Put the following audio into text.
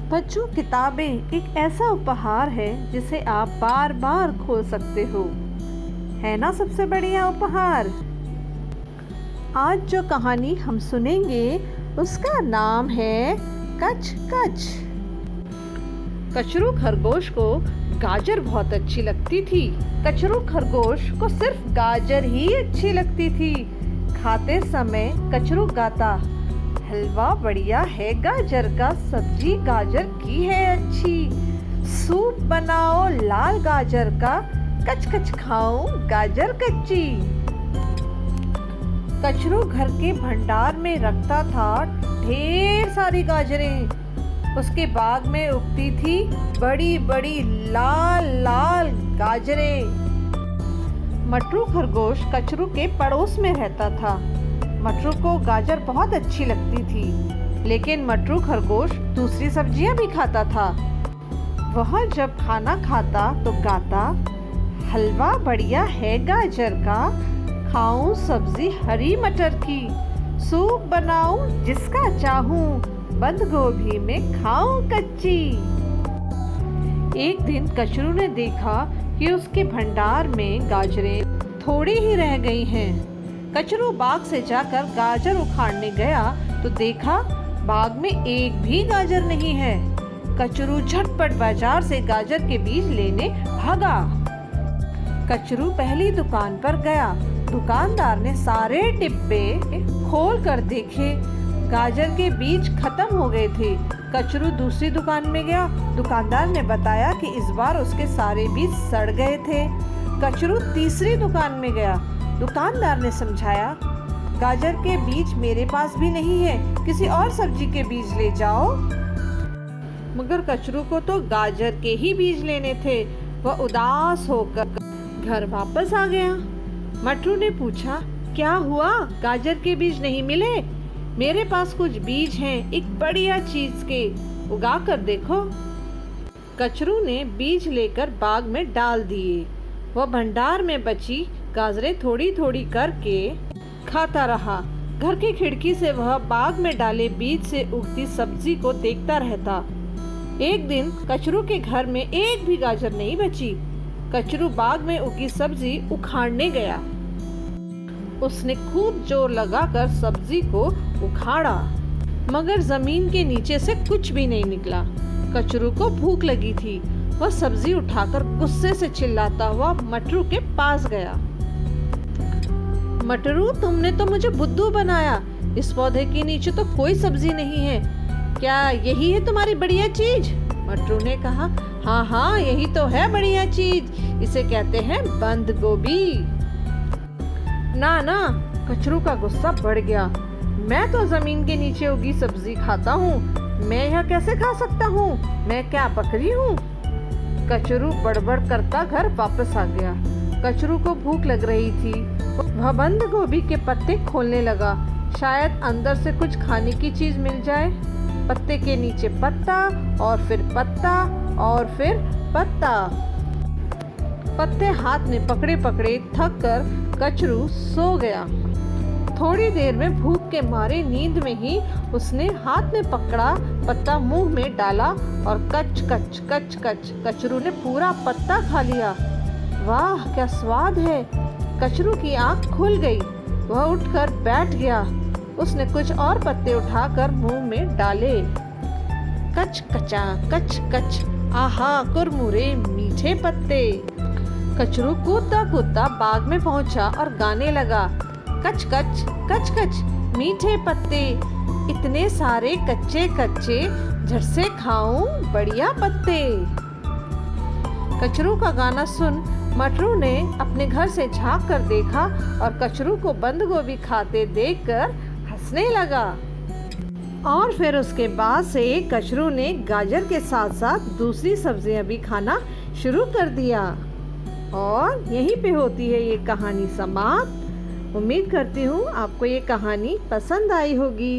बच्चों, किताबें एक ऐसा उपहार है जिसे आप बार बार खोल सकते हो, है ना सबसे बढ़िया उपहार। आज जो कहानी हम सुनेंगे उसका नाम है कच कच। कचरू खरगोश को गाजर बहुत अच्छी लगती थी। कचरू खरगोश को सिर्फ गाजर ही अच्छी लगती थी। खाते समय कचरू गाता, हलवा बढ़िया है गाजर का, सब्जी गाजर की है अच्छी, सूप बनाओ लाल गाजर का, कच कच खाऊं गाजर कच्ची। कचरू घर के भंडार में रखता था ढेर सारी गाजरें। उसके बाग में उगती थी बड़ी बड़ी लाल लाल गाजरें। मटरू खरगोश कचरू के पड़ोस में रहता था। मटरू को गाजर बहुत अच्छी लगती थी, लेकिन मटरू खरगोश दूसरी सब्जियां भी खाता था। वह जब खाना खाता तो गाता, हलवा बढ़िया है गाजर का, खाऊं सब्जी हरी मटर की, सूप बनाऊं जिसका चाहूं, बंद गोभी में खाऊं कच्ची। एक दिन कचरू ने देखा कि उसके भंडार में गाजरें थोड़ी ही रह गई हैं। कचरू बाग से जाकर गाजर उखाड़ने गया तो देखा बाग में एक भी गाजर नहीं है। कचरू झटपट बाजार से गाजर के बीज लेने भागा। कचरू पहली दुकान पर गया। दुकानदार ने सारे डिब्बे खोल कर देखे, गाजर के बीज खत्म हो गए थे। कचरू दूसरी दुकान में गया। दुकानदार ने बताया कि इस बार उसके सारे बीज सड़ गए थे। कचरू तीसरी दुकान में गया। दुकानदार ने समझाया, गाजर के बीज मेरे पास भी नहीं है, किसी और सब्जी के बीज ले जाओ। मगर कचरू को तो गाजर के ही बीज लेने थे। वह उदास होकर घर वापस आ गया। मटरू ने पूछा, क्या हुआ, गाजर के बीज नहीं मिले? मेरे पास कुछ बीज हैं, एक बढ़िया चीज के, उगा कर देखो। कचरू ने बीज लेकर बाग में डाल दिए। वह भंडार में बची गाजरें थोड़ी थोड़ी करके खाता रहा। घर की खिड़की से वह बाग में डाले बीज से उगती सब्जी को देखता रहता। एक दिन कचरू के घर में एक भी गाजर नहीं बची। कचरू बाग में उगी सब्जी उखाड़ने गया। उसने खूब जोर लगाकर सब्जी को उखाड़ा, मगर जमीन के नीचे से कुछ भी नहीं निकला। कचरू को भूख लगी थी। वह सब्जी उठाकर गुस्से से चिल्लाता हुआ मटरू के पास गया। मटरू, तुमने तो मुझे बुद्धू बनाया। इस पौधे के नीचे तो कोई सब्जी नहीं है। क्या यही है तुम्हारी बढ़िया चीज? मटरू ने कहा, हाँ हाँ, यही तो है बढ़िया चीज, इसे कहते हैं बंद गोभी। ना ना, कचरू का गुस्सा बढ़ गया। मैं तो जमीन के नीचे उगी सब्जी खाता हूँ, मैं यह कैसे खा सकता हूँ? मैं क्या बकरी हूँ? कचरू बड़बड़ करता घर वापस आ गया। कचरू को भूख लग रही थी। वह बंद गोभी के पत्ते खोलने लगा, शायद अंदर से कुछ खाने की चीज मिल जाए। पत्ते के नीचे पत्ता और फिर पत्ता और फिर पत्ता। पत्ते हाथ में पकड़े पकड़े थक कर कचरू सो गया। थोड़ी देर में भूख के मारे नींद में ही उसने हाथ में पकड़ा पत्ता मुंह में डाला और कच कच कच कच कचरू ने पूरा पत्ता खा लिया। वाह, क्या स्वाद है! कचरू की आंख खुल गई। वह उठकर बैठ गया। उसने कुछ और पत्ते उठाकर मुंह में डाले। कच कचा कच कच, आहा कुरमुरे मीठे पत्ते। कचरू कूदता कूदता बाग में पहुंचा और गाने लगा, कच कच कच मीठे पत्ते, इतने सारे कच्चे कच्चे, झट से खाऊं बढ़िया पत्ते। कचरू का गाना सुन मटरू ने अपने घर से झांक कर देखा और कचरू को बंद गोभी खाते देखकर हंसने लगा। और फिर उसके बाद से कचरू ने गाजर के साथ साथ दूसरी सब्जियां भी खाना शुरू कर दिया। और यहीं पे होती है ये कहानी समाप्त। उम्मीद करती हूँ आपको ये कहानी पसंद आई होगी।